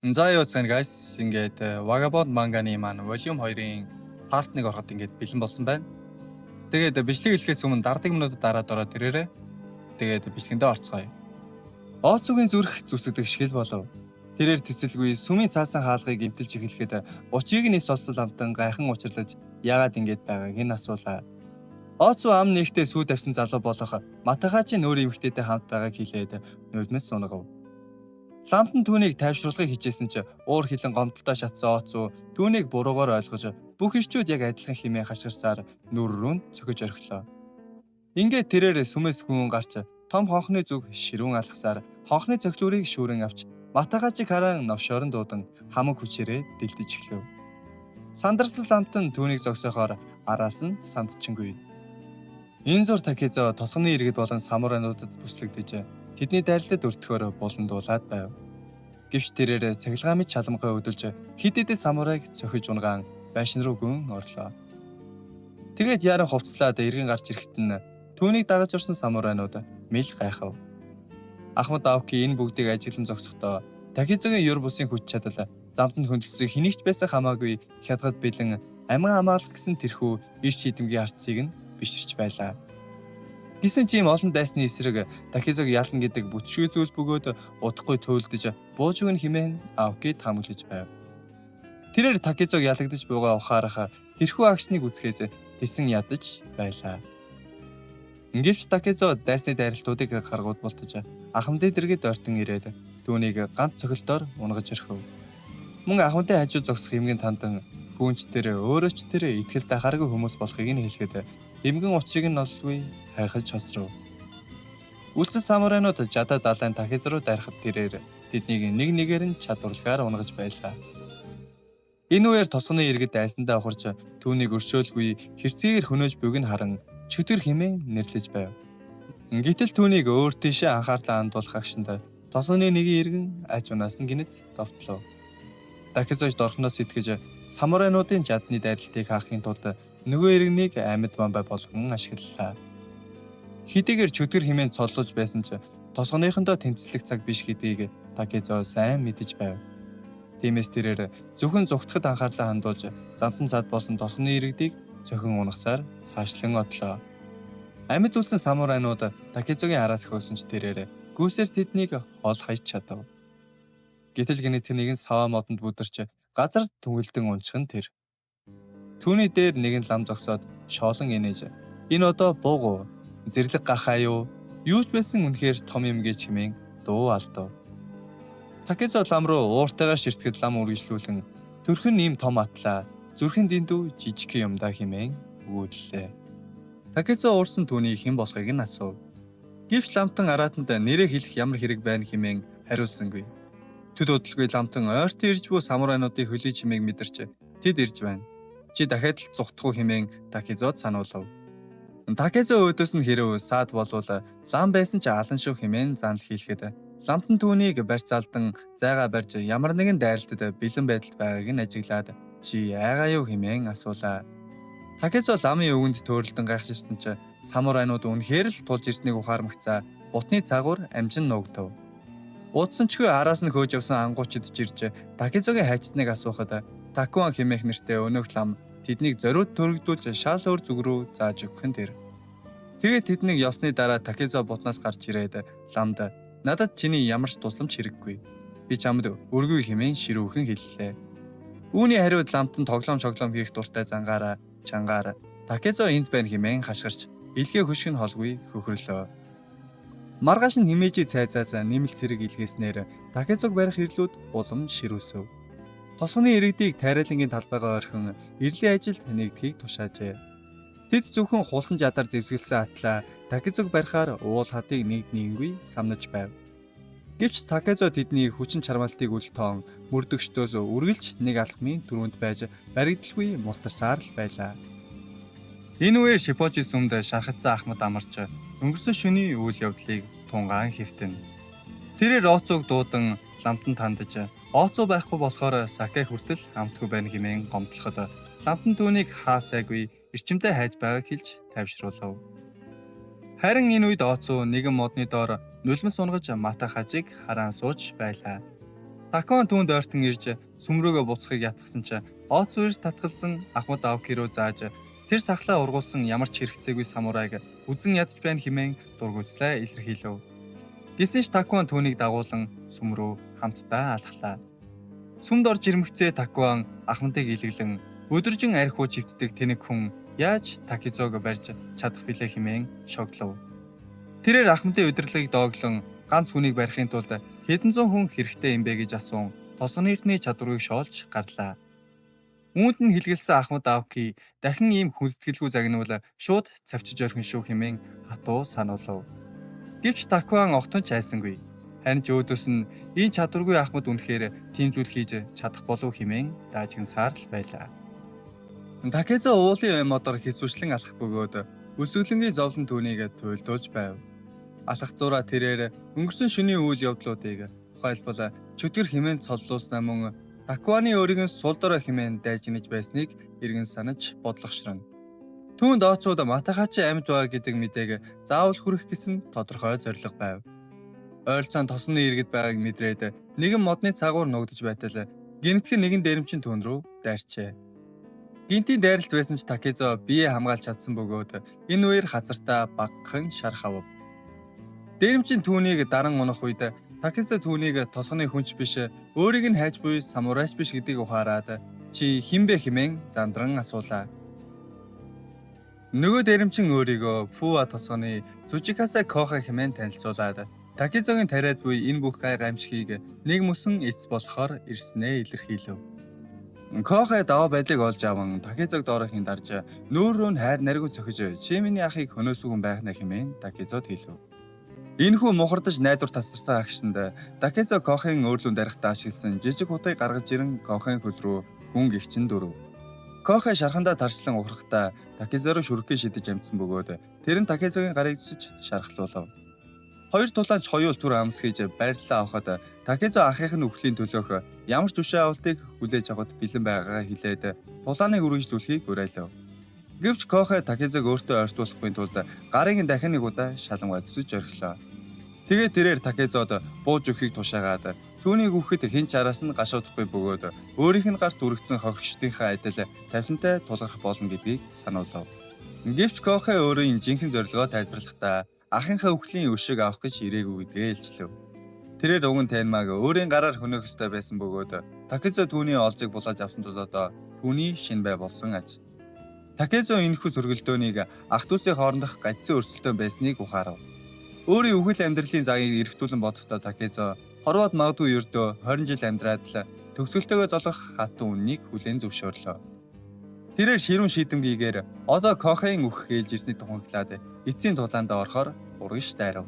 За юу цаана guys ингээд Vagabond manga-ны маань volume 2-ын part 1 ороход ингээд бэлэн болсон байна. Тэгээд бичлэг эхлэхээс өмнө дардаг минутад дараад ороод ирээрэй. Тэгээд бичлэгэндээ орцгоё. Ооцогийн зүрх зүсгдэг шгэл болов. Тэрээр тэсэлгүй сүмийн цаасан хаалгыг гэмтэлж эхлэхэд учрыг нь олсон амтан гайхан учирлаж яагаад ингэж байгааг энэ асуулаа. Ооцоо ам нэгтээ сүү тавьсан залуу болох Матахачийн өөр эмэгтэйтэй хамт байгааг хэлээд нулимс сунгав. Ламтан түүнийг тайвшруулахыг хичээсэн ч уур хилэн гомдолтой шатсан Ооцоо түүнийг буруугаар ойлгож бүх ирчүүд яг адилхан хэмээн хашгирсаар нүр рүү цохиж орхилоо. Ингээд тэрээр сүмэс хүн гарч том хонхны зүг ширүүн алхасаар хонхны цохилуурыг шүүрэн авч Матагачиг харан новшорон дуудан хамаг хүчээрээ дэлдэж эхлэв. Сандарсан ламтан түүнийг зогсоохоор араас нь сандчингүй. Энэ зур Такизо тосгоны иргэд болон самурайнуудад бүслэгдэж тэдний дайралтад өртгөхөөр буландуулаад байв. Гэвч тэрээр цахилгаан мэт чаламгай өдөлж хид хидээ самурайг цохиж унгаан байшин руу гүн орлоо. Тэгээд яран хувцлаад эргэн гарч ирэхэд нь түүнийг дагаж орсон самурайнууд мэл гайхав. Ахмад Аоки энэ бүгдийг ажиглан зогсохдоо Такизогийн ёр бусын хүч чадал замтанд хөндлөсөн хэнийгч байсан хамаагүй хятгад бэлэн амин хамгаалах гэсэн тэрхүү ирш хидэмгийн арцыг нь биширч байлаа. Гисэн чим олон дайсны эсрэг Такизог ялна гэдэг бүтшгүй зүйл бөгөөд удахгүй туйлдж буужиг нь химэн Аокид хамглаж байв. Тэрээр Такизог ялагдаж буйгаа ухаарах тэрхүү агшныг үзэхээс тэсэн ядаж байлаа. Ингэвч Такизо дайсны дайралтуудыг харгууд болтож ахмадын дэргэд ойртон ирээд түүнийг ганц цохилтоор унгаж орхив. Мөн ахмадын хажуу зогсох эмгэн тандан хүүнч тэр өөрөө ч тэр ихтгэлтэй хараагүй хүмүүс болохыг нь хэлэхэд эмгэн учрыг нь олгүй хайхаж хоцров. Үлдсэн самурайнууд жадаа далайн Такизо руу дайрахад тэрээр тэднийг нэг нэгээр нь чадварлагаар унгаж байлаа. Энэ үеэр тосгоны иргэд дайсандаа ухарч түүнийг өршөөлгүй хэрцгийгээр хөнөөж бүг нь харан чөтгөр химэн нэрлэж байв. Гэтэл түүнийг өөр тийшээ анхаарлаа хандуулах агшинд тосгоны нэгэн иргэн аж унаас нь гинэт довтлоо. Такизож дорхноос итгэж самурайнуудын жадны дайралтыг хаахын тулд нөгөө иргэнийг амьд бамбай болгон ашиглалаа. Хэдийгээр чөтгөр химэн цоллож байсан ч тосгоныхондоо тэмцэлэх цаг биш гэдгийг Такизо сайн мэдэж байв. Тиймээс тэрээр зөвхөн зүгтхэд анхаарлаа хандуулж замтан сад болсон тосгоны иргэдийг цохин унахсаар цаашлан одлоо. Амьд үлдсэн самурайнууд Такизогийн араас хөөсөн ч тэрээр гүйсээр тэднийг хол хаяж чадав. Гэтэл гинэ тэр нэгэн саваа модонд бүдэрч газар түнгэлдэн унчих нь тэр. Түүний дээр нэгэн лам зогсоод шоолон инээж энэ одоо буугу зэрлэг гахаа юу ч байсан үнэхээр том юм гэж хэмээн дуу алдав. Такизо лам руу ууртайгаар ширтгэд лам үргэлжлүүлэн төрхөн ийм том атлаа зүрхэн дэндүү жижиг юмдаа хэмээн өгүүллээ. Такизо уурсан түүний хэн болохыг нь асуув. Гэвч ламтан араатанд нэрээ хэлэх ямар хэрэг байна хэмээн хариулсангүй. Төд удалгүй ламтан ойртон ирж буй самурайнуудыг хөлий чимээг мэдэрч тэд ирж байна. Чи дахиад л зүхтах уу хэмээн Такизод сануулав. Такизо өөдөөс нь хэрв саад болвол лам байсан ч алан шүү хэмээн занал хийлгээд ламтан түүнийг барьц алдан зайгаа барьж ямар нэгэн дайралтад бэлэн байдалд байгааг нь ажиглаад чи айгаа юу хэмээн асуулаа. Такизо ламын өвгөнд төөрөлдөн гайхширсан ч самурайнууд үнэхээр л тулж ирснийг ухаармагцаа бутны цагуур амжин нуугдав. Уудсан чгүй араас нь хөөж явсан ангуучид ч ирж Такизогийн хайчсныг асуухад Такуан хэмээх нэртэй өнөөх лам тэднийг зориуд төрөгдүүлж шал өөр зүг рүү зааж өгөх нь тэр. Тэгээд тэднийг явсны дараа Такизо бутнаас гарч ирээд ламд надад чиний ямар ч тусламж хэрэггүй. Би чамд өргөй хэмээн ширүүхэн хэллээ. Үүний хариуд ламтан тоглоом хийх дуртай зангаар чангаар Такизо энд байна хэмээн хашгирч илгээ хөшгөн холгүй хөхрлөө. Маргааш нь химээжи цайзаас нэмэлт цэрэг илгээснээр Такизог барих ирлүүд улам ширүүсэв. Тосгоны иргэдийг тайралангийн талбайгаа орхин ирлийн ажилд нэгдэхийг тушаажээ. Тэд зөвхөн хулсан жадар зэвсгэлсэн атлаа Такизог барихаар уул хадыг нэгнгүй самнаж байв. Гэвч Такизо тэдний хүчин чармаалтыг үл тоон мөрдөгчдөөс үргэлж нэг алхмын түрүүнд байж баригдалгүй мултарсаар л байлаа. Энэ үеэр Шипожи сүмд шархацсан ахмад амарч өнгөрсөн шөнийн үйл явдлыг тунгаан хэвтэн. Тэрээр Ооцоог дуудан ламтан тандаж Ооцоо байхгүй болохоор Сакай хүртэл хамтгүй байна хэмээн гомдлоход ламтан түүнийг хаасайгүй эрчимтэй хайж байгааг хэлж тайвшруулав. Харин энэ үед Ооцоо нэгэн модны доор нулимс унгаж Матахачиг хараан сууж байлаа. Такуан түүнд ойртон ирж сүмрөөгөө буцахыг ятгсан чинь Оц үерс татгалзан Ахмад Аоки руу зааж тэр сахлаа ургуулсан ямар ч хэрэгцээгүй самурайг үзэн ядж байна хэмээн дургуйслаа илэрхийлв. Гэсэн ч Такуан түүнийг дагуулan сүм рүү хамтдаа алхлаа. Сүмд орж ирмэгцээ Такуан Ахмадыг илэглэн өдөржин архиу живтдэг тэнэг хүн яаж Такизог барьж чадах билээ хэмээн шоглов. Тэрээр Ахмадын удирдлагыг дооглон ганц хүнийг барихын тулд хэдэн зуун хүн хэрэгтэй юм бэ гэж асуун тосгоныхны чадварыг шоолж гарлаа. Үүнд нь хэлгэлсэн Ахмад Аоки дахин ийм хүндэтгэлгүй загнуул шууд цавчиж орхин шүү хэмээн хатуу сануулв. Гэвч Такуан огтон ч айсангүй. Харин ч өөдөөс нь энэ чадваргүй Ахмад үнэхээр тийм зүйл хийж чадах болов хэмээн даажгансаар л байлаа. Такизо уулын модоор хэсвүчлэн алхах бөгөөд өсөглөнгийн зовлон түүнийг туйлдуулж байв. Алхах зураа тэрээр өнгөрсөн шөнийн үйл явдлуудыг тухайлбал чөтгөр хэмээн цоллууснаа мөн Такуаны өөрийн сул дорой хэмээн дайжнаж байсныг иргэн санаж бодлогошрон. Түүнд Оцууд Матахачи амьд байгаа гэдэг мэдээг заавал хүргэх гэсэн тодорхой зорилго байв. Ойролцоон тосны иргэд байгааг мэдрээд нэгэн модны цагуур нуугдж байтал гинтгэн нэгэн дээрэмчин түүн рүү дайрчээ. Гинтийн дайралт байсан ч Такизо бие хамгаалж чадсан бөгөөд энэ үеэр хазартаа багахан шарах авв. Дээрэмчин түүнийг даран унах үед Такизо түүнийг тосгоны хүнч биш, өөрийг нь хайж буй самурайч биш гэдгийг ухаарад чи хэн бэ хэмээн зандран асуулаа. Нөгөө дээрэмчин өөрийгөө Фуа тосгоны Цужикаса Кохо хэмээн танилцуулаад Такизогийн тариад буй энэ бүх гай гамшигыг нэг мөсөн эц болохоор ирснээ илэрхийлв. Кохо даваа байдлыг олж аван Такизог доорохын дарж нүүр рүү хайр наригу цохиж чи миний ахыг хөнөөсгөн байхна хэмээн Такизод хэлв. Энэхүү мухардаж найдвар тасарсан агшинд Такизо Кохын өөрлөнд дарихтаа ашигласан жижиг хутгийг гаргаж ирэн Кохын хөл рүү гүн гихчин дөрөв. Кохо шархандаа тарчлан ухрахдаа Такизо руу шүрхгээ шидэж амжсан бөгөөд тэр нь Такизогийн гарыг зүсэж шархлуулав. Хоёр тулаанч хоёул түр амс хийж бариллаа авахад Такизо анхынхны үхлийн төлөөх ямар ч түшээ авалтыг хүлээж авахд бэлэн байгаагаа хэлээд тулааныг үргэлжлүүлэхийг уриалав. Гэвч Кохо Такизог өөртөө ойртуулахгүй тулд гарыг нь дахин нэг удаа шалангаа зүсэж орхилоо. Тэгээд тэрээр Такизод бууж өгөхийг тушаагаад түүнийг үхэхэд хэн ч араас нь гашуудахгүй бөгөөд өөрийнх нь гарт үргэцэн хохирчдынхаа адил тавилантай тулгарх болно гэдгийг сануулав. Гэвч Кохо өөрийн жинхэнэ зорилгоо тайлбарлахдаа ахынхаа үхлийн өшөөг авах гэж ирээгүй гэдгээ илчлэв. Тэрээр уган тайнмаг өөрийн гараар хөнөөх ёстой байсан бөгөөд Такизо түүний олзыг булааж авсан тул одоо түүний шин бай болсон аж. Такизо энэхүү сөргөлдөөнийг ах дүүсийн хоорондох гажсан өрсөлдөөн байсныг ухаарав. Өөрийн үхэл амьдралын цагийг эргцүүлэн бодохдоо Такизо хорвоод магадгүй ердөө 20 жил амьдраад л төгсгөлтөөгөө золгох хатан үннийг хүлээн зөвшөөрлөө. Тэрээр ширүүн шийдэмгийгээр одоо Кохын үхэх ээлж ирсний тухайглаад эцсийн тулаандаа орохоор урагш дайрав.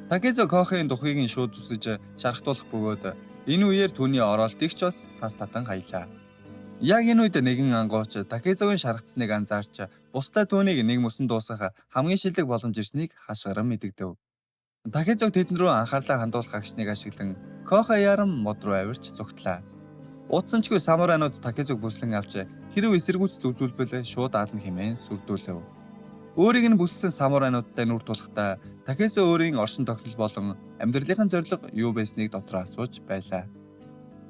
Такизо Кохын тухайг нь шууд зүсэж шархтуулах бөгөөд энэ үеэр түүний оролтыг ч бас тас татан хаялаа. Яг энэ үед нэгэн ангууч Такизогийн шаргацсныг анзаарч бусдаа түүнийг нэг мөсөн дуусгах хамгийн шилдэг боломж ирснийг хашгиран мэдэгдэв. Такизог тэдэнд рүү анхаарлаа хандуулах агшныг ашиглан Кохо ярам мод руу авирч зүгтлээ. Удсанчгүй самурайнууд Такизог бүслэн авч хэрв эсэргүүцэл үзүүлбэл шууд аална хэмээн сүрдүүлв. Өөрийг нь бүссэн самурайнуудтай нүр тулахдаа Такизо өөрийн оршин тогтнол болон амьдралынхаа зорилго юу байсныг дотроо асууж байлаа.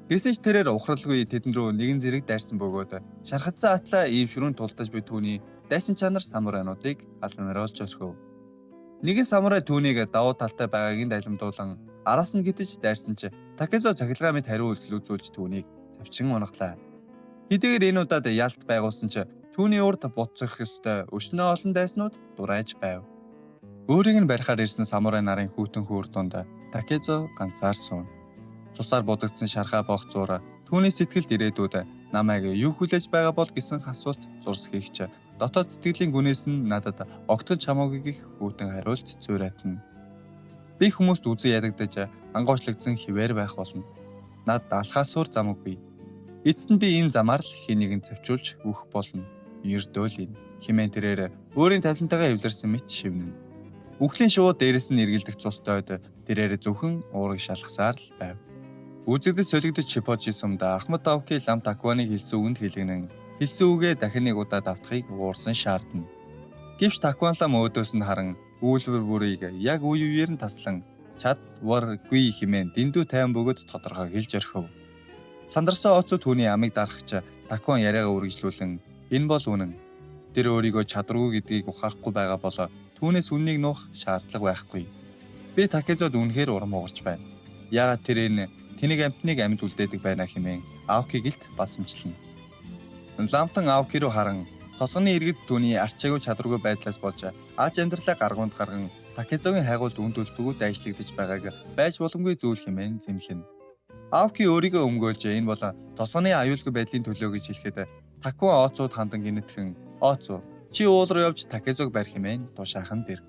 Гэсэн ч тэрээр ухралгүй тэдэнд рүү нэгэн зэрэг дайрсан бөгөөд шархацсан атлаа ийм ширүүн тулдаж буй түүний дайчин чанар самурайнуудыг алгамруулж өсгөв. Нэгэн самурай түүнийг давуу талтай байгааг дайлимдуулан араас нь гитэж дайрсан ч Такизо цахилгаан мэт хариу үйлдэл үзүүлж түүнийг завчин унаглаа. Хэдийгээр энэ удаад ялт байгуулсан ч түүний урд буцах ёстой өшнөө олон дайснууд дурайж байв. Өөрийг нь барихаар ирсэн самурай нарын хүүтэн хүүр дунд Такизо ганцаар суун. Цусаар будагдсан шархаа боох зуур түүний сэтгэлд ирээдүйд намайг юу хүлээж байгаа бол гэсэн асуулт зурс хийгч дотоод сэтгэлийн гүнээс нь надад огтхон чамаагүй гэх хүүтэн хариулт зүйрэтнэ. Би хүмүүст үзэн яригдаж ангуучлагдсан хിവэр байх болно. Над алхаас өөр замгүй. Эцэст нь би энэ замаар л хин нэгэн цавчулж өөх болно. Ердөөл хэмээн тэрээр өөрийн тавилантайгаа эвлэрсэн мэт шивнэ. Үхлийн шууд дээрээс нь эргэлдэх цустойд тэрээр зөвхөн уурыг шалгасаар л байв. Үзэгдэж солигдож Чипожи сумд Ахмад Аоки лам Такуаныг хэлсэн үгэнд хэлгэнэн хэлсэн үгээ дахин нэг удаа давтахыг уурсан шаардна. Гэвч Такуан лам өөдөөс нь харан үйлбэр бүрийг яг үе үеэр нь таслан чадваргүй хэмээн дэндүү тайван бөгөөд тодорхой хэлж орхив. Сандарсан Оцо түүний амийг дарахч Такуан яриагаа үргэлжлүүлэн энэ бол үнэн. Тэр өөрийгөө чадваргүй гэдгийг ухаарахгүй байгаа бол түүнээс үннийг нуух шаардлага байхгүй. Би Такезод үнэхээр урам угарч байна. Яагаад тэр энэ тэнийг амтныг амьд үлдээдэг байна хэмээн Аоки гэлт басамжлана. Ламтан Аоки руу харан тосгоны иргэд түүний арчаагүй чадваргүй байдлаас болж аж амьдралаа гаргуунд гарган Такезогийн хайгуулд үнд төлбөгөд ажиллагдаж байгааг байж боломгүй зүйл хэмээн зэмлэнэ. Аоки өөрийгөө өмгөөлж энэ бол тосгоны аюулгүй байдлын төлөө гэж хэлэхэд Такуан Оцууд хандан гинэтхэн Оцу чи уул руу явж Такезог барь хэмээн тушаахан дэр.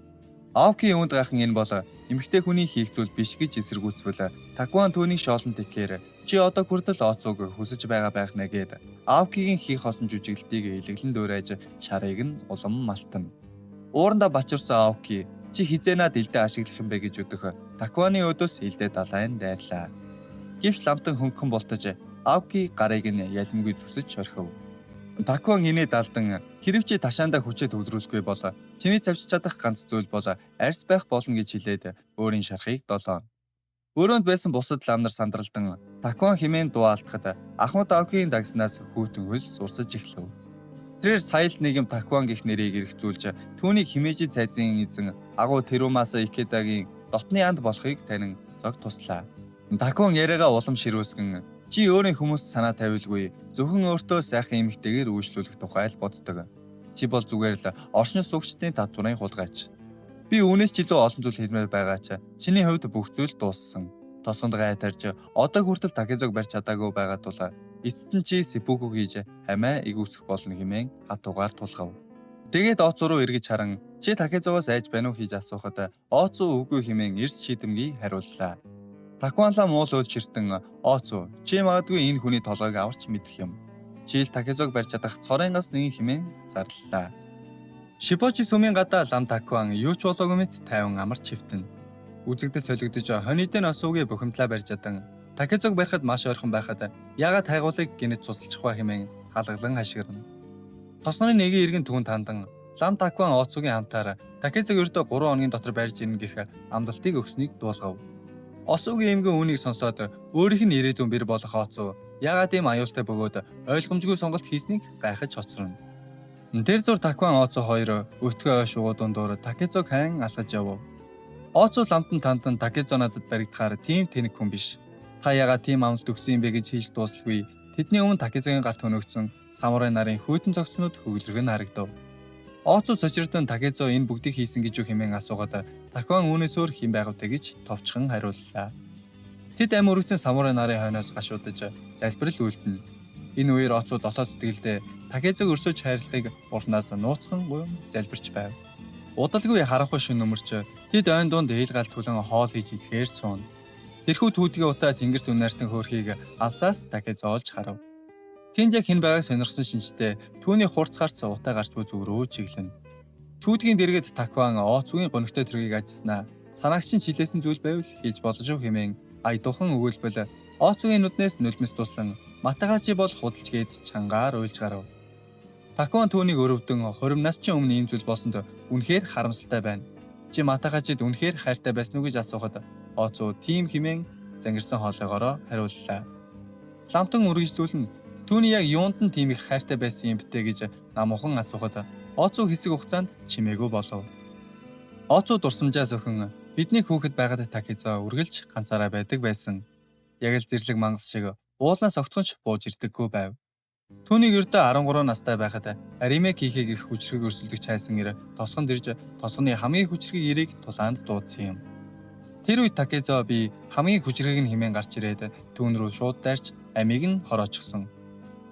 Аоки юунд гайхан энэ бол эмэгтэй хүний хийх зүйл биш гэж эсэргүүцвэл Такуан түүнийг шоолон тэхээр чи одоо хүртэл Оцуг хүсэж байгаа байх нэ гэд Аокигийн хийх хосон жүжиглэлтийг илэглэн дөөрэж шарыг нь улам малтана. Уурандаа бачирсан Аоки чи хизээнаа дэлдээ ашиглах юм бэ гэж өдөх Такуаны өдөөс илдээ далайн дайрлаа. Гэвч ламтан хөнгөн болтож Аоки гарыг нь ялимгүй зүсэж орхив. Такуан инээ далдан хэрвч ташаандаа хүчээ төвлөрүүлэхгүй бол чиний завж чадах ганц зүйл бол арьс байх болно гэж хэлээд өөрийн шархыг долоон. Өрөөнд байсан бусад лам нар сандралдан Такуан хэмээн дуу алдахад Ахмад Аокигийн дагснаас хүйтэн хөлс урсаж эхлэв. Тэрээр саял нийгэм Такуан гэх нэрийг эргцүүлж түүнийг химээжид цайзын эзэн агуу Тэрумаса Икедагийн дотны анд болохыг танин зог туслаа. Такуан яриагаа улам ширүүсгэн чи өөрийн хүмүүст санаа тавилгүй зөвхөн өөртөө сайхан эмэгтэйгээр үйлчлүүлэх тухай л боддог. Чи бол зүгээр л оршин суугчдын татварын хулгайч. Би үүнээс ч илүү олон зүйл хэлмээр байгаа ч чиний хувьд бүх зүйл дууссан. Тосгонд гайтарж одоо хүртэл Такезог барьж чадаагүй байгаа тул эцэст нь чи сэпүүгүү хийж хамаа игүүсэх болно хэмээн хатуугаар тулгав. Тэгээд Оцу руу эргэж харан чи Такезогоос айж байна уу хийж асуухад Оцу үгүй хэмээн эрс шийдэмгий хариуллаа. Такуанлаа муул уул ширтэн Оцу чи магадгүй энэ хүний толгойг аварч мэдэх юм. Чи л Такезог барьж чадах цорынгаас нэг хэмээн зарлалаа. Шипочи сүмийн гадаа лам Такуан юу ч болоогүй мэт тайван амарч хөвтөн. Үзэгдэж солигдож хонидын осуугийн бухимдлаа барьж адан Такезог барихад маш ойрхон байхад яагаад хайгуулыг гинэт цусалчих ба хэмээн хаалгалан хашгирна. Тосгоны нэгийн иргэн түүнд хандан лам Такуан Оцугийн хамтаар Такезог ердөө 3 хоногийн дотор барьж ирнэ гэх амлалтыг өгснийг дуулгав. Осуугийн эмгэн үүнийг сонсоод өөрийнх нь ирээдүйн бэр болох Оцу яагаад ийм аюултай бөгөөд ойлгомжгүй сонголт хийснийг гайхаж хоцорно. Тэр зур Такуан Оцу хоёр өтгөө шуугуу дундуур Такезог хайн алхаж явв. Оцу ламтан тандан Такезо надад баригдахаар тийм тэнэг хүн биш. Та яагаад тийм амлалт өгсөн юм бэ гэж хэлж дуусалгүй. Тэдний өмнө Такезогийн гарт хөнөөгдсөн самурай нарын хүйтэн зогцнууд хөвлөргөн харагдав. Оцу сочирдон Такезо энэ бүгдийг хийсэн гэж юу хэмээн асуугаад Такуан үүнээс өөр хэм байгавтай гэж товчхон хариуллаа. Тэд ам өргөцсөн самурай нарын хойноос гашуудаж залбирал үйлдэнэ. Энэ үеэр Оцу дотоод сэтгэлдээ Такезог өрсөж хайрлахыг урнаас нууцхан залбирч байв. Удалгүй харанхуй шин өмөрч тэд ойн дунд ээлгалт түлэн хоол хийж идэхээр суун. Тэрхүү түүдгийн утаа тэнгэрт үнээртэн хөөрхийг алсаас Такезо олж харав. Тэнд яг хэн байгааг сонирхсон шинжтэй түүний хурц гарц утаа гарч буй зүрөө чиглэнэ. Түүдгийн дэргэд Такуан Оцугийн гонигтой төргийг ажилласнаа санаагчийн чилээсэн зүйл байвал хийж болж хэмээн аядуухан өгүүлбэл Оцугийн нүднээс нулимс туслан Матагачи бол худалж гээд чангаар уйлж гарав. Такуан түүнийг өрөвдөн 20 насчин өмнө ийм зүйл болсонд үнэхээр харамсалтай байна. Чи Матагачид үнэхээр хайртай байсан уу гэж асуухад Оцу тийм хэмээн зангирсан хоолойгоороо хариуллаа. Ламтан үргэлжлүүлэн түүний яг юунд нь тийм их хайртай байсан юм бтэ гэж намуухан асуухад Оцу хэсэг хугацаанд чимээгүй болов. Оцу дурсамжаас өхөн бидний хүүхэд байгаад Такезо үргэлж ганцаараа байдаг байсан. Яг л зэрлэг мангас шиг уулнаас огтхонч бууж ирдэггүй байв. Түүнийг ердөө 13 настай байхад Ариме Кихийг их хүчрхэг өрсөлдөгч хайсан ир тосгонд ирж тосгоны хамгийн хүчрхэг ирийг тулаанд дуудсан юм. Тэр үед Такезо би хамгийн хүчрхэг нь хэмээн гарч ирээд түүн рүү шууд дайрч амийг нь хороочсон.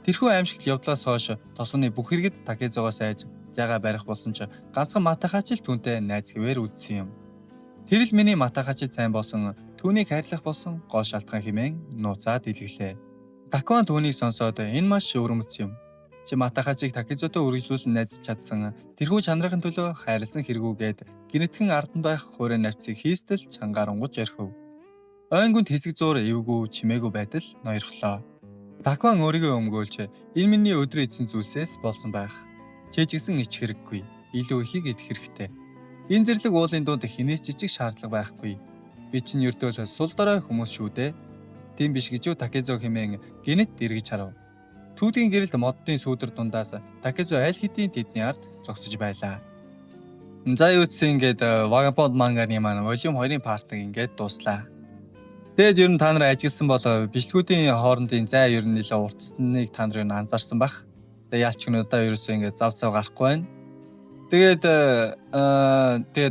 Тэрхүү аимшигт явдлаас хойш тосгоны бүх иргэд Такезогоос айж зайгаа барих болсон ч ганцхан Матагачи л түүнтэй найз хэвээр үлдсэн юм. Тэр л миний Матагачи сайн болсон түүнийг хайрлах болсон гол шалтгаан хэмээн нууцаад илгэлээ. Такуан түүнийг сонсоод энэ маш өвөрмөц юм. Чи Матагачиг Такезото үргэлжлүүлэн найзаж чадсан тэрхүү чанарын төлөө хайрласан хэрэгүүгээд гинэтхэн ардан байх хуурай навцыг хийстэл чангаарангуйж орхив. Ойнгонд хэсэг зуур эвгүй чимээгүй байтал ноёрхлоо. Такуан өөрийгөө өмгөөлж энэ миний өдрийн эзэн зүйлсээс болсон байх. Чэжигсэн ич хэрэггүй, илүү ихийг идэх хэрэгтэй. Энэ зэрлэг уулын дунд хинээс жижиг шаардлага байхгүй. Би чинь ердөө сул дорой хүмүүс шүү дээ. Тийм биш гэж юу Такезо хэмээн гинэт эргэж харав. Түүдийн гэрэлд моддын сүүдэр дундаас Такезо аль хэдийн тэдний ард зогсож байлаа. За юу ч ингээд Vagabond манганы маань волюм 2-ын партыг ингээд дуслаа. Тэгэд ер нь та нар ажигласан бол бичлэгүүдийн хоорондын зай ер нь нэлээд уртсныг та нар анзаарсан бах. Тэгээ яалч гэнэ одоо ерөөсөө ингээд зав гарахгүй байна. Тэгээд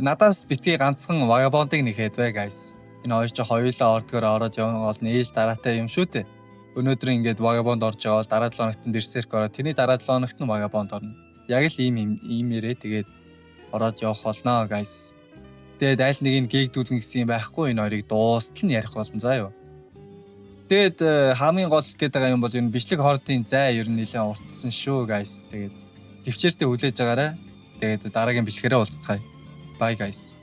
надаас битгий ганцхан Vagabond-ыг нэхэд бай guys. Энэ хоёр ч хоёулаа ордгоор ороод явна гол нээж дараатай юм шүү дээ. Өнөөдөр ингээд Vagabond орж байгаа бол дараа 7 хоногт нь Berserk ороод тэрний дараа 7 хоногт нь Vagabond орно. Яг л ийм ярээ тэгээд ороод явах болно guys. Тэгээд аль нэг нь гээгдүүлнэ гэсэн юм байхгүй энэ хоёрыг дуустал нь ярих болно заа юу. Тэгээд хамгийн гол гээд байгаа юм бол энэ бичлэг хоорондын зай ер нь нэлээд уртсан шүү guys. Тэгээд төвчээртэй хүлээж агаарай. Тэгээд дараагийн бичлэгээрээ уулзцгаая. Bye guys.